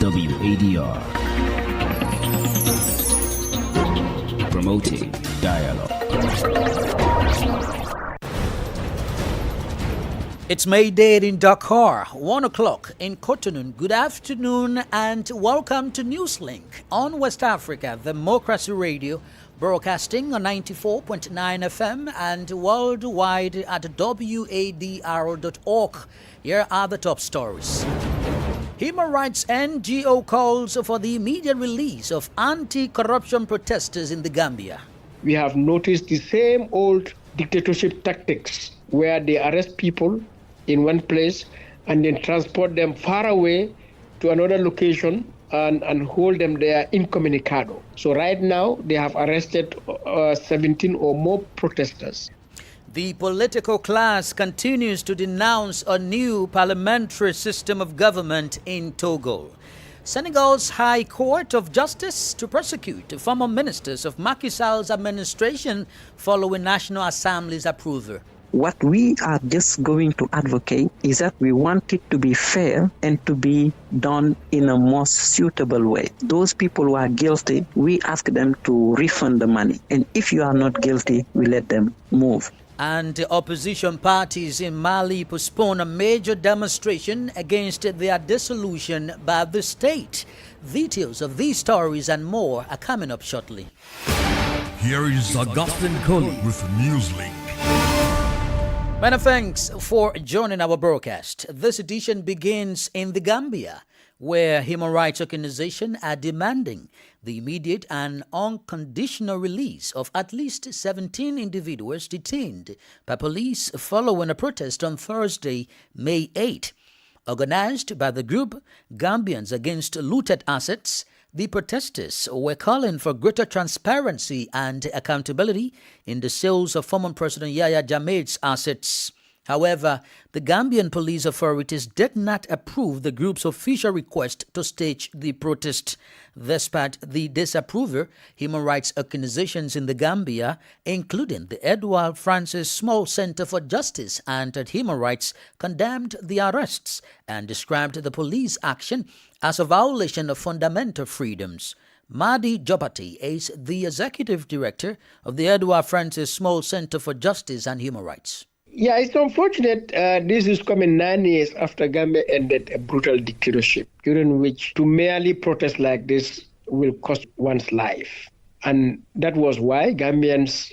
WADR, promoting dialogue. It's May Day in Dakar, 1 o'clock in Cotonou. Good afternoon and welcome to Newslink on West Africa, Democracy Radio, broadcasting on 94.9 FM and worldwide at wadr.org. Here are the top stories. Human rights NGO calls for the immediate release of anti-corruption protesters in the Gambia. We have noticed the same old dictatorship tactics where they arrest people in one place and then transport them far away to another location and hold them there incommunicado. So right now they have arrested 17 or more protesters. The political class continues to denounce a new parliamentary system of government in Togo. Senegal's High Court of Justice to prosecute former ministers of Macky Sall's administration following National Assembly's approval. What we are just going to advocate is that we want it to be fair and to be done in a most suitable way. Those people who are guilty, we ask them to refund the money. And if you are not guilty, we let them move. And the opposition parties in Mali postpone a major demonstration against their dissolution by the state. Details of these stories and more are coming up shortly. Here is Augustine Coley with Newslink. Many thanks for joining our broadcast. This edition begins in the Gambia, where human rights organizations are demanding the immediate and unconditional release of at least 17 individuals detained by police following a protest on Thursday, May 8. Organized by the group Gambians Against Looted Assets, the protesters were calling for greater transparency and accountability in the sales of former President Yahya Jammeh's assets. However, the Gambian police authorities did not approve the group's official request to stage the protest. Despite the disapproval, human rights organizations in the Gambia, including the Edward Francis Small Center for Justice and Human Rights, condemned the arrests and described the police action as a violation of fundamental freedoms. Mahdi Jobati is the executive director of the Edward Francis Small Center for Justice and Human Rights. Yeah, it's unfortunate this is coming 9 years after Gambia ended a brutal dictatorship, during which to merely protest like this will cost one's life. And that was why Gambians,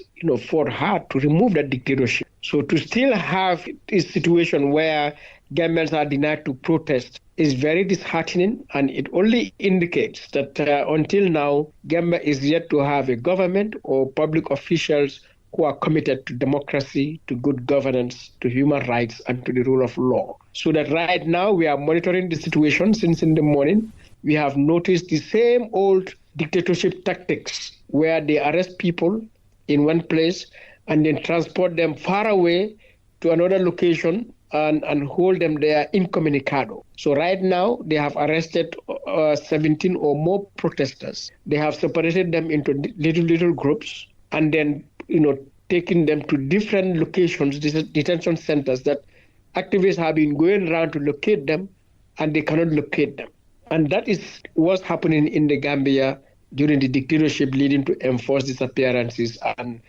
fought hard to remove that dictatorship. So to still have this situation where Gambians are denied to protest is very disheartening, and it only indicates that until now, Gambia is yet to have a government or public officials who are committed to democracy, to good governance, to human rights, and to the rule of law. So that right now we are monitoring the situation since in the morning. We have noticed the same old dictatorship tactics where they arrest people in one place and then transport them far away to another location and hold them there incommunicado. So right now they have arrested 17 or more protesters. They have separated them into little groups and then taking them to different locations, detention centers that activists have been going around to locate them, and they cannot locate them. And that is what's happening in the Gambia during the dictatorship, leading to enforced disappearances and,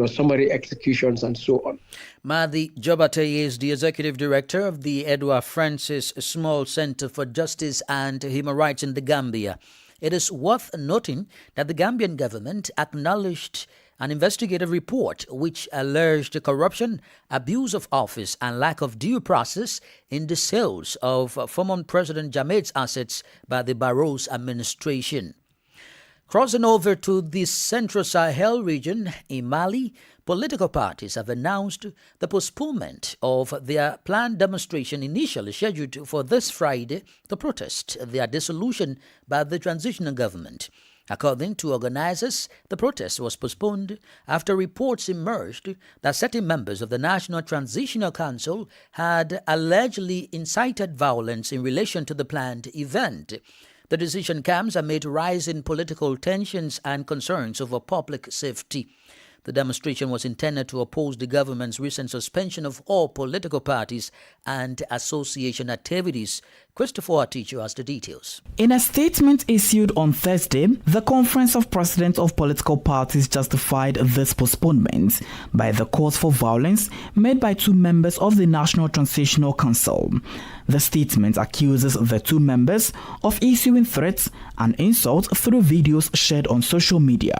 summary executions and so on. Mahdi Jobate is the executive director of the Edward Francis Small Center for Justice and Human Rights in the Gambia. It is worth noting that the Gambian government acknowledged an investigative report which alleged corruption, abuse of office, and lack of due process in the sales of former President Jammeh's assets by the Barrow's administration. Crossing over to the Central Sahel region in Mali, political parties have announced the postponement of their planned demonstration initially scheduled for this Friday to protest their dissolution by the transitional government. According to organizers, the protest was postponed after reports emerged that certain members of the National Transitional Council had allegedly incited violence in relation to the planned event. The decision comes amid rising political tensions and concerns over public safety. The demonstration was intended to oppose the government's recent suspension of all political parties and association activities Christopher Aticho has the details. In a statement issued on Thursday, the Conference of Presidents of Political Parties justified this postponement by the cause for violence made by two members of the National Transitional Council. The statement accuses the two members of issuing threats and insults through videos shared on social media,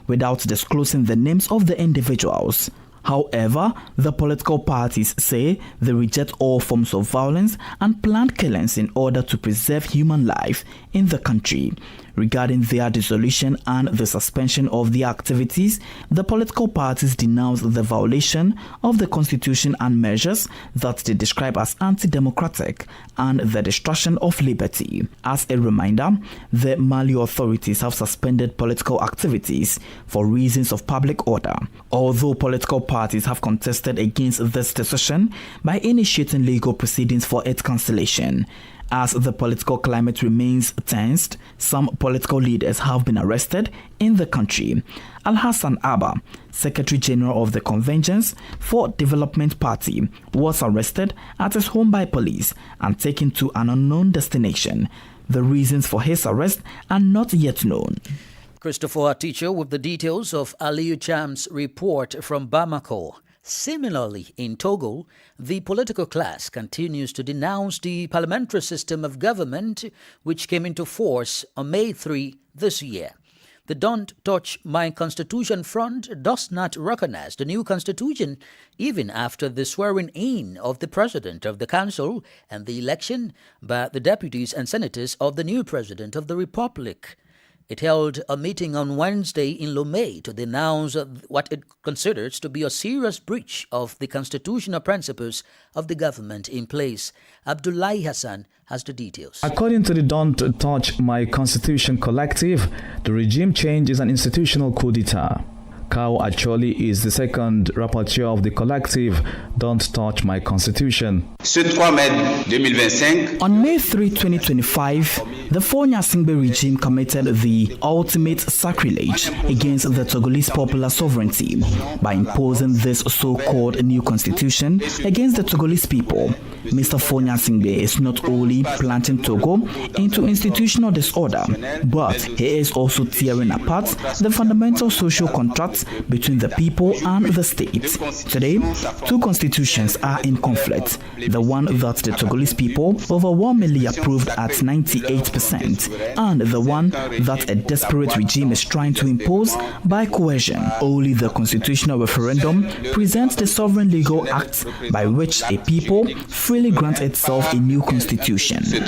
without disclosing the names of the individuals. However, the political parties say they reject all forms of violence and planned killings in order to preserve human life in the country. Regarding their dissolution and the suspension of their activities, the political parties denounce the violation of the constitution and measures that they describe as anti-democratic and the destruction of liberty. As a reminder, the Mali authorities have suspended political activities for reasons of public order. Although political parties have contested against this decision by initiating legal proceedings for its cancellation. As the political climate remains tensed, some political leaders have been arrested in the country. Al-Hassan Abba, Secretary General of the Conventions for Development Party, was arrested at his home by police and taken to an unknown destination. The reasons for his arrest are not yet known. Christopher Aticho with the details of Aliyu Cham's report from Bamako. Similarly, in Togo, the political class continues to denounce the parliamentary system of government which came into force on May 3 this year. The Don't Touch My Constitution Front does not recognize the new constitution even after the swearing-in of the president of the council and the election by the deputies and senators of the new president of the republic. It held a meeting on Wednesday in Lomé to denounce what it considers to be a serious breach of the constitutional principles of the government in place. Abdullahi Hassan has the details. According to the Don't Touch My Constitution collective, the regime change is an institutional coup d'etat. Kao Acholi is the second rapporteur of the collective Don't Touch My Constitution. On May 3, 2025, the Fonya Singbe regime committed the ultimate sacrilege against the Togolese popular sovereignty by imposing this so-called new constitution against the Togolese people. Mr. Fonya Singbe is not only planting Togo into institutional disorder, but he is also tearing apart the fundamental social contracts between the people and the state. Today, two constitutions are in conflict. The one that the Togolese people overwhelmingly approved at 98%, and the one that a desperate regime is trying to impose by coercion. Only the constitutional referendum presents the sovereign legal act by which a people freely grant itself a new constitution. The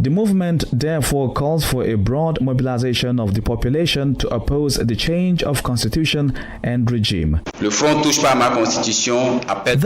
movement therefore calls for a broad mobilization of the population to oppose the change of constitution and regime. The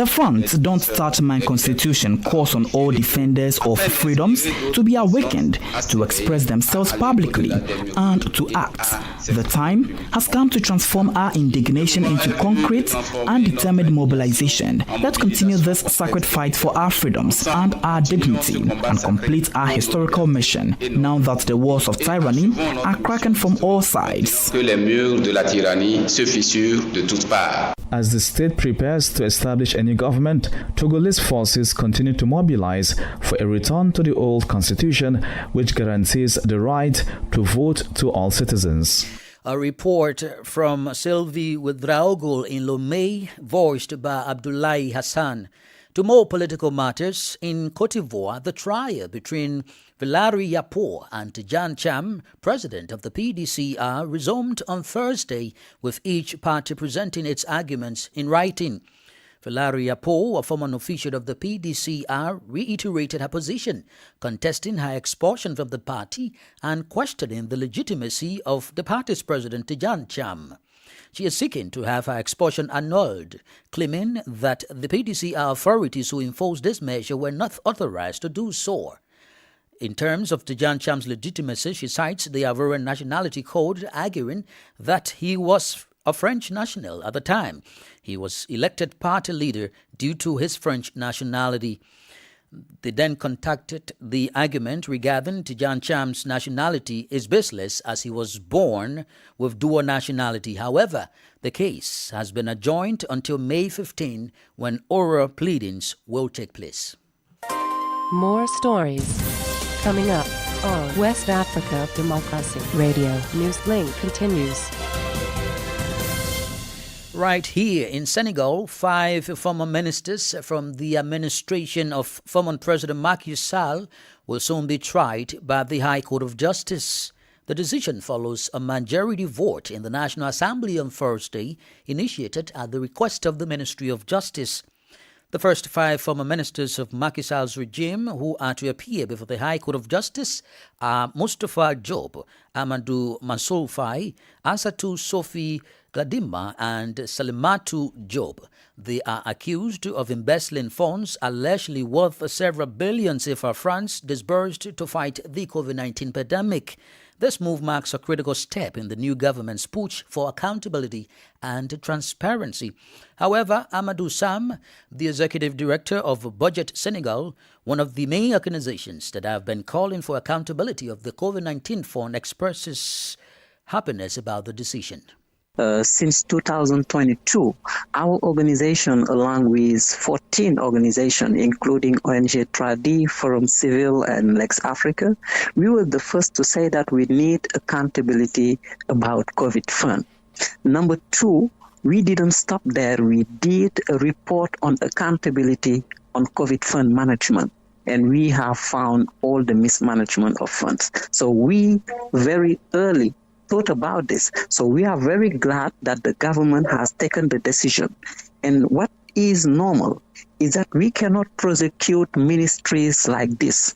Front Don't Touch My Constitution calls on all defenders of freedoms to be awakened, to express themselves publicly, and to act. The time has come to transform our indignation into concrete and determined mobilization. Let's continue this sacred fight for our freedoms and our dignity and complete our historical mission now that the walls of tyranny are cracking from all sides. As the state prepares to establish a new government, Togolese forces continue to mobilize for a return to the old constitution, which guarantees the right to vote to all citizens. A report from Sylvie Ouedraogo in Lomé, voiced by Abdullahi Hassan. To more political matters, in Cote d'Ivoire, the trial between Vilari Yapo and Tijan Cham, president of the PDCR, resumed on Thursday, with each party presenting its arguments in writing. Vilari Yapo, a former official of the PDCR, reiterated her position, contesting her expulsion from the party and questioning the legitimacy of the party's president, Tijan Cham. She is seeking to have her expulsion annulled, claiming that the PDCR authorities who enforced this measure were not authorized to do so. In terms of Tijan Cham's legitimacy, she cites the Ivorian Nationality Code, arguing that he was a French national at the time he was elected party leader due to his French nationality. They then contacted the argument regarding Tijan Cham's nationality is baseless as he was born with dual nationality. However, the case has been adjourned until May 15 when oral pleadings will take place. More stories coming up on West Africa Democracy Radio. Newslink continues. Right here in Senegal, 5 former ministers from the administration of former President Macky Sall will soon be tried by the High Court of Justice. The decision follows a majority vote in the National Assembly on Thursday, initiated at the request of the Ministry of Justice. The first 5 former ministers of Macky Sall's regime who are to appear before the High Court of Justice are Mustafa Job, Amadou Mansour Faye, Assatou Sophie Gladima and Salimatu Job. They are accused of embezzling funds allegedly worth several billion CFA francs disbursed to fight the COVID-19 pandemic. This move marks a critical step in the new government's push for accountability and transparency. However, Amadou Sam, the executive director of Budget Senegal, one of the main organizations that have been calling for accountability of the COVID-19 fund, expresses happiness about the decision. Since 2022, our organization, along with 14 organizations, including ONG Tradi, Forum Civil, and Lex Africa, we were the first to say that we need accountability about COVID fund. Number 2, we didn't stop there. We did a report on accountability on COVID fund management, and we have found all the mismanagement of funds. So we very early thought about this. So we are very glad that the government has taken the decision. And what is normal is that we cannot prosecute ministries like this.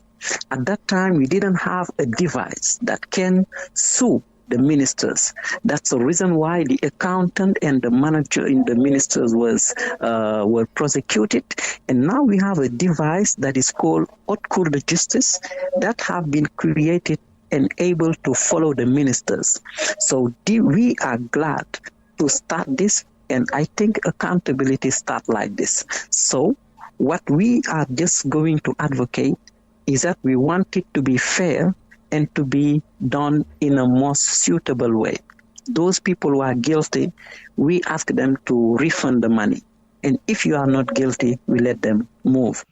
At that time, we didn't have a device that can sue the ministers. That's the reason why the accountant and the manager in the ministers were prosecuted. And now we have a device that is called Haute Cour de Justice that have been created and able to follow the ministers. So we are glad to start this, and I think accountability starts like this. So what we are just going to advocate is that we want it to be fair and to be done in a more suitable way. Those people who are guilty, we ask them to refund the money. And if you are not guilty, we let them move.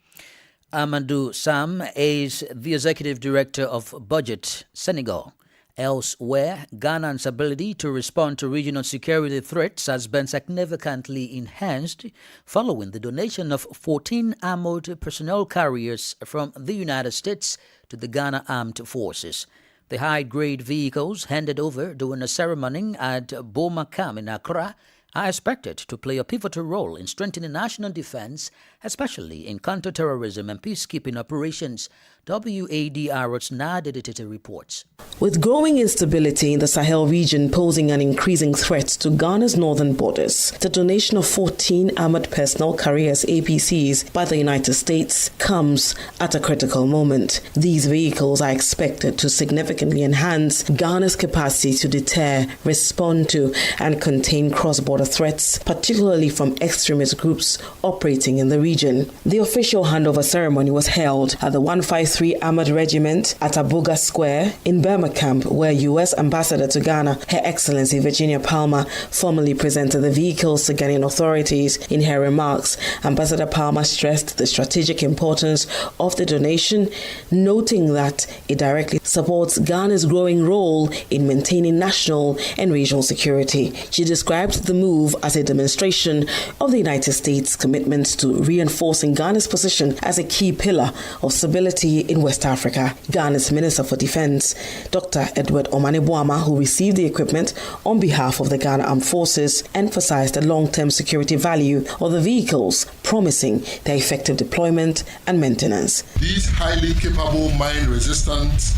Amadou Sam is the executive director of Budget Senegal. Elsewhere, Ghana's ability to respond to regional security threats has been significantly enhanced following the donation of 14 armored personnel carriers from the United States to the Ghana Armed Forces. The high-grade vehicles handed over during a ceremony at Bomakam in Accra are expected to play a pivotal role in strengthening national defense, especially in counter-terrorism and peacekeeping operations. WADR's Nadia Ditete reports. With growing instability in the Sahel region posing an increasing threat to Ghana's northern borders, the donation of 14 armored personnel carriers APCs by the United States comes at a critical moment. These vehicles are expected to significantly enhance Ghana's capacity to deter, respond to, and contain cross-border threats, particularly from extremist groups operating in the region. The official handover ceremony was held at the 153 Armored Regiment at Abuga Square in Birmingham, where U.S. Ambassador to Ghana, Her Excellency Virginia Palmer, formally presented the vehicles to Ghanaian authorities. In her remarks, Ambassador Palmer stressed the strategic importance of the donation, noting that it directly supports Ghana's growing role in maintaining national and regional security. She described the move as a demonstration of the United States' commitment to reinforcing Ghana's position as a key pillar of stability in West Africa. Ghana's Minister for Defense, Dr. Edward Omane-Boama, who received the equipment on behalf of the Ghana Armed Forces, emphasized the long-term security value of the vehicles, promising their effective deployment and maintenance. These highly capable mine-resistant,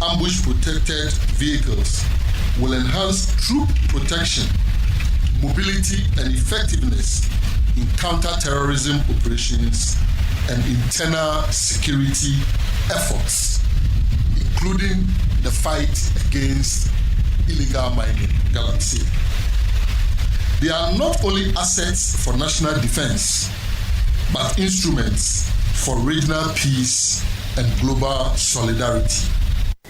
ambush-protected vehicles will enhance troop protection, mobility, and effectiveness in counter-terrorism operations and internal security efforts, including the fight against illegal mining. Galaxy. They are not only assets for national defense, but instruments for regional peace and global solidarity.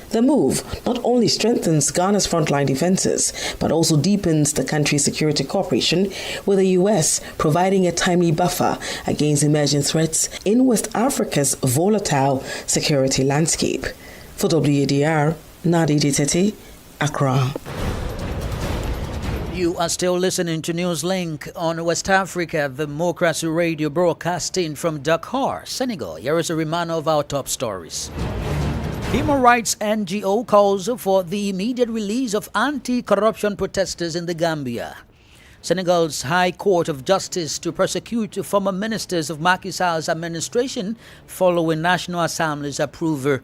The move not only strengthens Ghana's frontline defenses, but also deepens the country's security cooperation with the U.S., providing a timely buffer against emerging threats in West Africa's volatile security landscape. For WADR, Nadi Ditete, Accra. You are still listening to Newslink on West Africa Democracy Radio, broadcasting from Dakar, Senegal. Here is a reminder of our top stories. Human rights NGO calls for the immediate release of anti-corruption protesters in the Gambia. Senegal's High Court of Justice to prosecute former ministers of Macky Sall's administration following National Assembly's approval.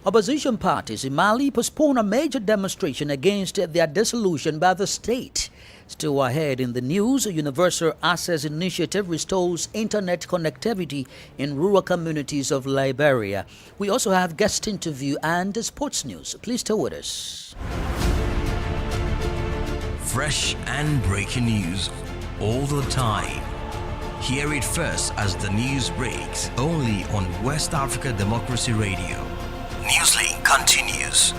Opposition parties in Mali postpone a major demonstration against their dissolution by the state. Still ahead in the news, a Universal Access Initiative restores internet connectivity in rural communities of Liberia. We also have guest interview and sports news. Please stay with us. Fresh and breaking news all the time. Hear it first as the news breaks, only on West Africa Democracy Radio. Newslink continues.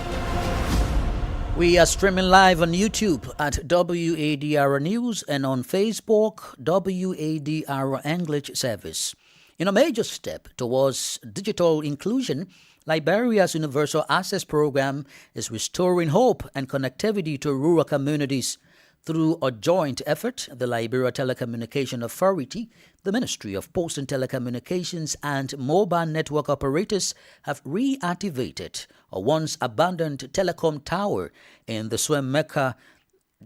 We are streaming live on YouTube at WADR News and on Facebook, WADR English Service. In a major step towards digital inclusion, Liberia's Universal Access Program is restoring hope and connectivity to rural communities. Through a joint effort, the Liberia Telecommunication Authority, the Ministry of Posts and Telecommunications, and mobile network operators have reactivated a once-abandoned telecom tower in the Swemeka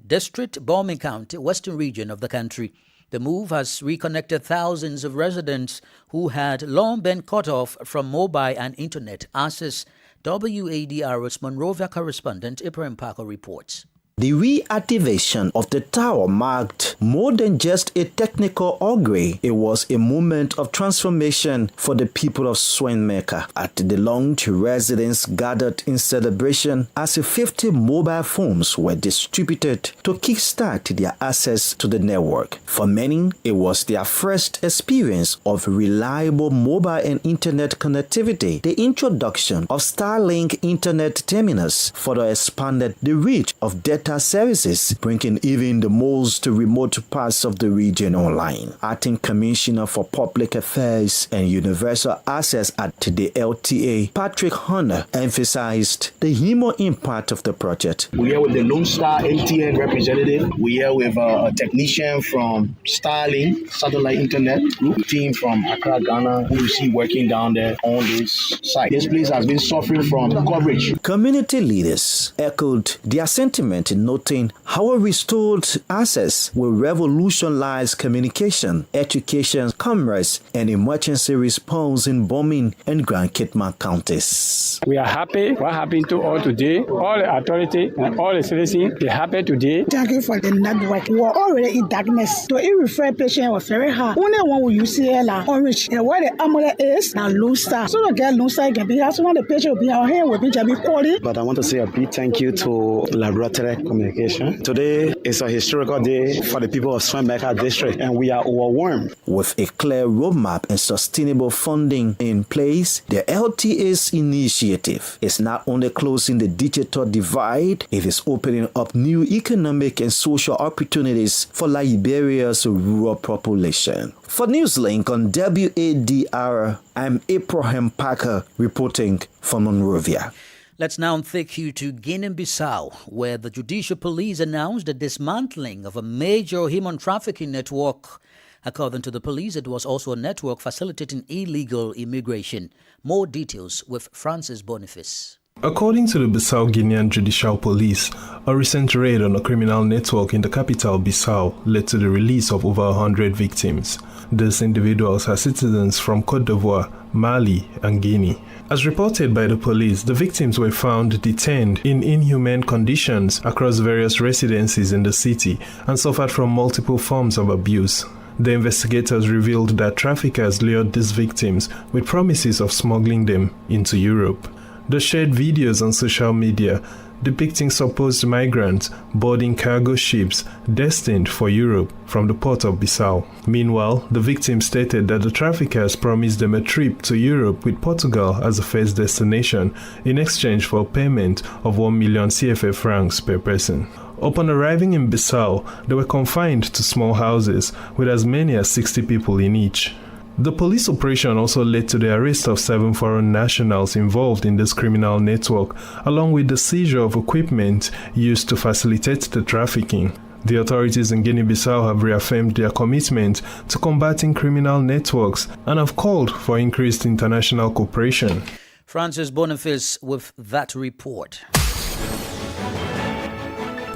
District, Bomi County, western region of the country. The move has reconnected thousands of residents who had long been cut off from mobile and internet access. WADR's Monrovia correspondent Ibrahim Parker reports. The reactivation of the tower marked more than just a technical augury. It was a moment of transformation for the people of Swemeka. At the launch, residents gathered in celebration as 50 mobile phones were distributed to kickstart their access to the network. For many, it was their first experience of reliable mobile and internet connectivity. The introduction of Starlink internet terminals further expanded the reach of data services, bringing even the most remote parts of the region online. Acting Commissioner for Public Affairs and Universal Access at the LTA, Patrick Hunter, emphasized the human impact of the project. We're here with the Lone Star MTN representative. We're here with a technician from Starlink Satellite Internet Group, team from Accra, Ghana, who we see working down there on this site. This place has been suffering from coverage. Community leaders echoed their sentiment, noting how a restored access will revolutionize communication, education, commerce, and emergency response in Bomin and Grand Kitman counties. We are happy. What happened to all today? All the authority and all the citizens, they're happy today. Thank you for the network. We were already in darkness. To even refer patient was very hard. Only one will use CL orange. And where the amulet is, now Lone Star. So the girl Lone Star can be here. So now the patient will be out here, will be quality. But I want to say a big thank you to Laboratory Communication. Today is a historical day for the people of Swemeka District, and we are overwhelmed. With a clear roadmap and sustainable funding in place, the LTA's initiative is not only closing the digital divide, it is opening up new economic and social opportunities for Liberia's rural population. For Newslink on WADR, I'm Ibrahim Parker reporting from Monrovia. Let's now take you to Guinea-Bissau, where the judicial police announced the dismantling of a major human trafficking network. According to the police, it was also a network facilitating illegal immigration. More details with Francis Boniface. According to the Bissau-Guinean Judicial Police, a recent raid on a criminal network in the capital Bissau led to the release of over 100 victims. These individuals are citizens from Côte d'Ivoire, Mali, and Guinea. As reported by the police, the victims were found detained in inhumane conditions across various residencies in the city and suffered from multiple forms of abuse. The investigators revealed that traffickers lured these victims with promises of smuggling them into Europe. The shared videos on social media depicting supposed migrants boarding cargo ships destined for Europe from the port of Bissau. Meanwhile, the victims stated that the traffickers promised them a trip to Europe with Portugal as a first destination in exchange for payment of 1 million CFA francs per person. Upon arriving in Bissau, they were confined to small houses with as many as 60 people in each. The police operation also led to the arrest of 7 foreign nationals involved in this criminal network, along with the seizure of equipment used to facilitate the trafficking. The authorities in Guinea-Bissau have reaffirmed their commitment to combating criminal networks and have called for increased international cooperation. Francis Boniface with that report.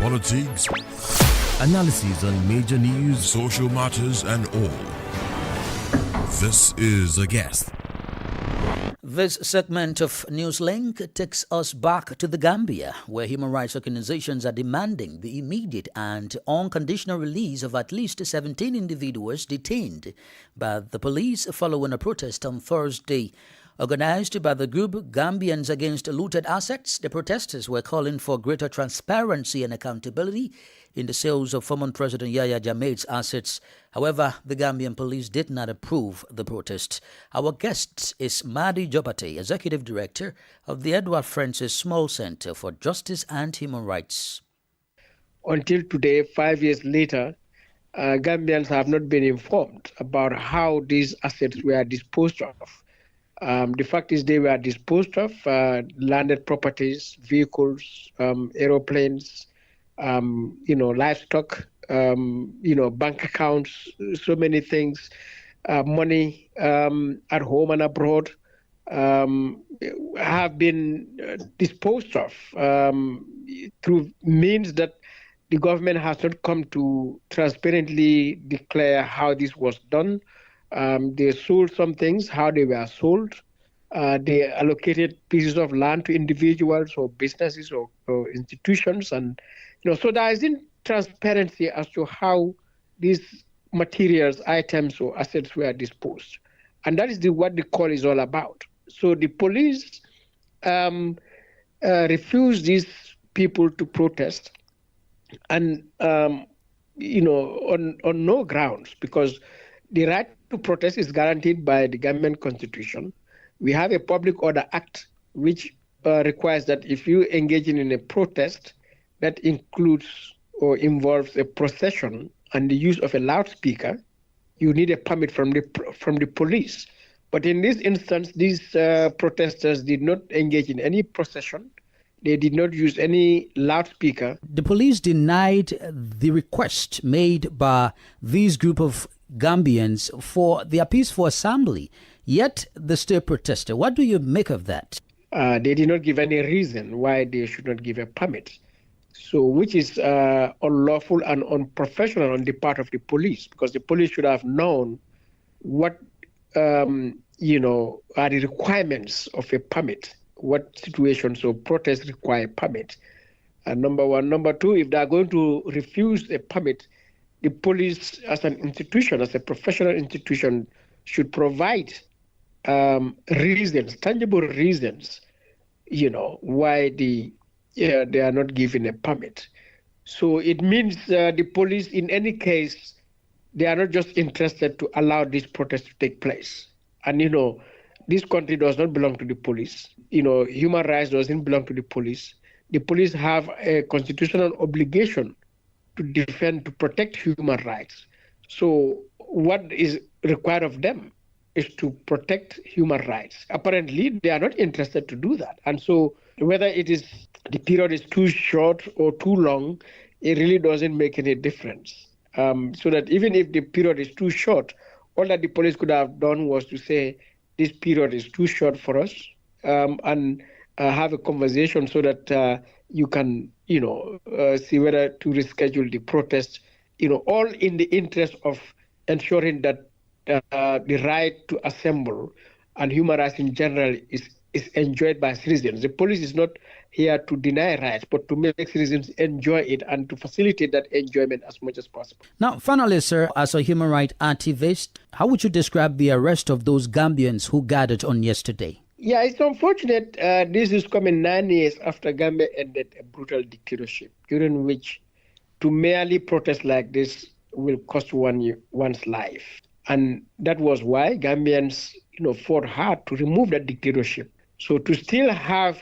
Politics, analysis on major news, social matters, and all. This is A Guest. This segment of Newslink takes us back to the Gambia, where human rights organizations are demanding the immediate and unconditional release of at least 17 individuals detained by the police following a protest on Thursday. Organized by the group Gambians Against Looted Assets, the protesters were calling for greater transparency and accountability in the sales of former President Yahya Jammeh's assets. However, the Gambian police did not approve the protest. Our guest is Madi Jobate, Executive Director of the Edward Francis Small Center for Justice and Human Rights. Until today, 5 years later, Gambians have not been informed about how these assets were disposed of. The fact is they were disposed of, landed properties, vehicles, aeroplanes, livestock, bank accounts, so many things, money at home and abroad have been disposed of through means that the government has not come to transparently declare how this was done. They sold some things, how they were sold. They allocated pieces of land to individuals or businesses or institutions. And, so there isn't transparency as to how these materials, items or assets were disposed. And that is what the call is all about. So the police refused these people to protest and, on no grounds, because the right to protest is guaranteed by the government constitution. We have a Public Order Act which requires that if you engage in a protest that includes or involves a procession and the use of a loudspeaker, you need a permit from the police. But in this instance, these protesters did not engage in any procession. They did not use any loudspeaker. The police denied the request made by this group of Gambians for their peaceful assembly, yet they still protested. What do you make of that? They did not give any reason why they should not give a permit. So, which is unlawful and unprofessional on the part of the police, because the police should have known what, are the requirements of a permit, what situations or protests require a permit. Number one. Number two, if they are going to refuse a permit, the police as an institution, as a professional institution, should provide reasons, tangible reasons, why they are not given a permit. So it means the police, in any case, they are not just interested to allow this protest to take place. And, this country does not belong to the police. Human rights doesn't belong to the police. The police have a constitutional obligation to defend, to protect human rights. So what is required of them is to protect human rights. Apparently, they are not interested to do that. And so whether the period is too short or too long, it really doesn't make any difference. So that even if the period is too short, all that the police could have done was to say, this period is too short for us, and have a conversation so that you can, see whether to reschedule the protest, all in the interest of ensuring that the right to assemble and human rights in general is enjoyed by citizens. The police is not here to deny rights, but to make citizens enjoy it and to facilitate that enjoyment as much as possible. Now, finally, sir, as a human rights activist, how would you describe the arrest of those Gambians who gathered on yesterday? Yeah, it's unfortunate. This is coming 9 years after Gambia ended a brutal dictatorship, during which to merely protest like this will cost one's life. And that was why Gambians, fought hard to remove that dictatorship. So to still have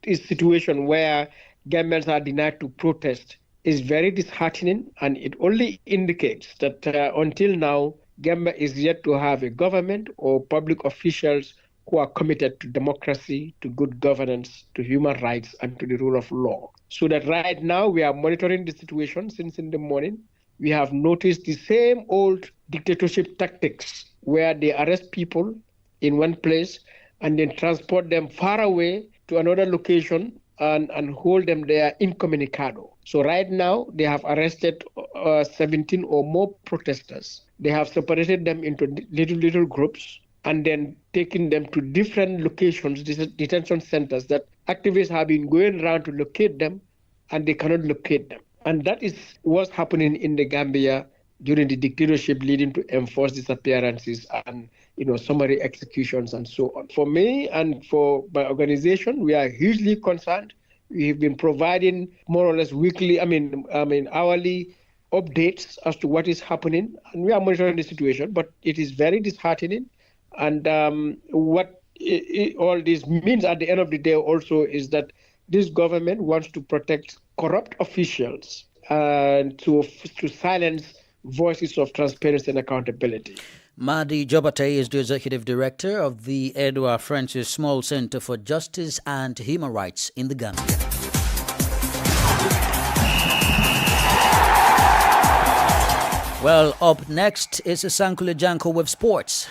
a situation where Gambians are denied to protest is very disheartening, and it only indicates that until now, Gambia is yet to have a government or public officials who are committed to democracy, to good governance, to human rights, and to the rule of law. So that right now we are monitoring the situation since in the morning. We have noticed the same old dictatorship tactics where they arrest people in one place and then transport them far away to another location and hold them there incommunicado. So right now they have arrested 17 or more protesters. They have separated them into little groups and then taking them to different locations, detention centers that activists have been going around to locate them, and they cannot locate them. And that is what's happening in the Gambia during the dictatorship, leading to enforced disappearances and summary executions and so on. For me and for my organization, we are hugely concerned. We've been providing more or less weekly, hourly updates as to what is happening, and we are monitoring the situation. But it is very disheartening. And what all this means at the end of the day also is that this government wants to protect corrupt officials and to silence voices of transparency and accountability. Madi Jobate is the executive director of the Edward Francis Small Center for Justice and Human Rights in the Gambia. Well, up next is Sankule Janko with sports.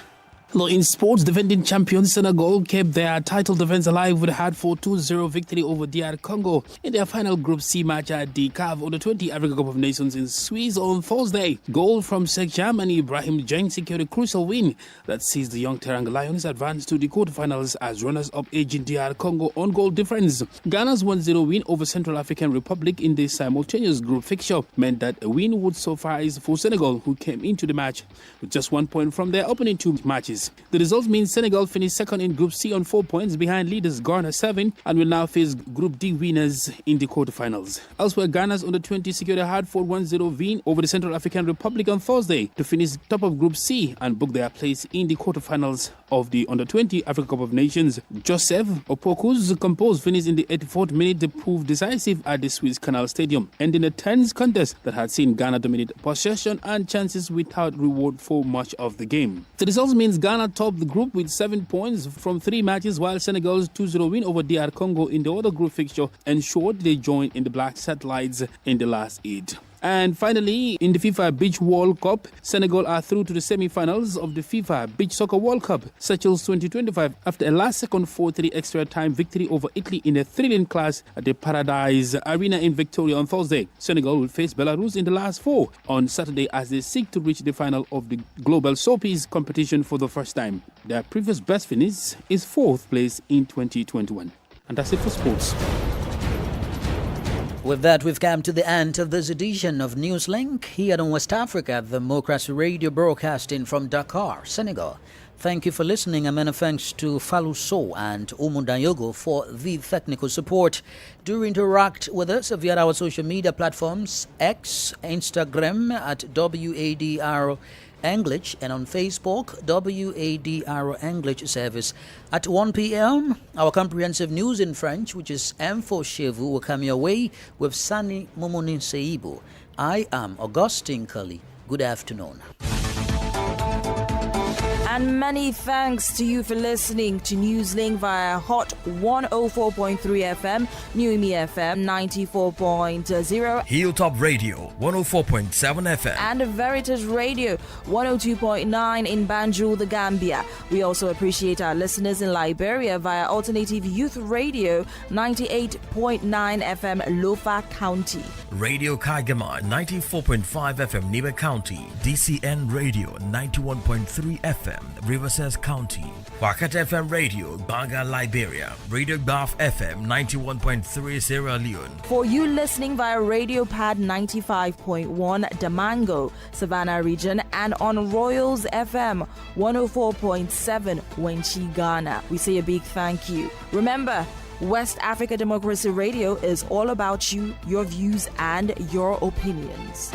Hello, in sports, defending champions Senegal kept their title defense alive with a hard-fought 2-0 victory over DR Congo in their final Group C match at Dakar on the 20 Africa Cup of Nations in Swiss on Thursday. Goal from Sekjam and Ibrahim Dieng secured a crucial win that sees the young Teranga Lions advance to the quarterfinals as runners-up aging DR Congo on goal difference. Ghana's 1-0 win over Central African Republic in the simultaneous group fixture meant that a win would suffice for Senegal, who came into the match with just 1 point from their opening two matches. The result means Senegal finished second in Group C on 4 points behind leaders Ghana 7 and will now face Group D winners in the quarterfinals. Elsewhere, Ghana's under-20 secured a hard-fought 1-0 win over the Central African Republic on Thursday to finish top of Group C and book their place in the quarterfinals of the under-20 Africa Cup of Nations. Joseph Opoku's compose finished in the 84th minute to prove decisive at the Swiss Canal Stadium, ending a tense contest that had seen Ghana dominate possession and chances without reward for much of the game. The result means Ghana topped the group with 7 points from 3 matches, while Senegal's 2-0 win over DR Congo in the other group fixture ensured they joined in the Black Satellites in the last 8. And finally, in the FIFA Beach World Cup, Senegal are through to the semi-finals of the FIFA Beach Soccer World Cup, Seychelles 2025, after a last-second 4-3 extra-time victory over Italy in a thrilling clash at the Paradise Arena in Victoria on Thursday. Senegal will face Belarus in the last 4 on Saturday as they seek to reach the final of the Global Soapies competition for the first time. Their previous best finish is 4th place in 2021. And that's it for sports. With that, we've come to the end of this edition of Newslink here on West Africa, Democracy Radio, broadcasting from Dakar, Senegal. Thank you for listening, and many thanks to Falou Sow and Umu Dayogo for the technical support. Do interact with us via our social media platforms, X, Instagram at WADR English, and on Facebook, WADR English service. At 1 p.m., our comprehensive news in French, which is Info Chez Vous, will come your way with Sani Momoni Seibu. I am Augustine Cully. Good afternoon. And many thanks to you for listening to Newslink via Hot 104.3 FM, Newmi FM 94.0, Hilltop Radio 104.7 FM, and Veritas Radio 102.9 in Banjul, the Gambia. We also appreciate our listeners in Liberia via Alternative Youth Radio 98.9 FM, Lofa County, Radio Kagama 94.5 FM, Niba County, DCN Radio 91.3 FM, FM, Riverside County. Wakata FM Radio, Banga, Liberia. Radio Baf FM, 91.3 Sierra Leone. For you listening via Radio Pad 95.1 Damango, Savannah region, and on Royals FM 104.7 Wenchi, Ghana, we say a big thank you. Remember, West Africa Democracy Radio is all about you, your views, and your opinions.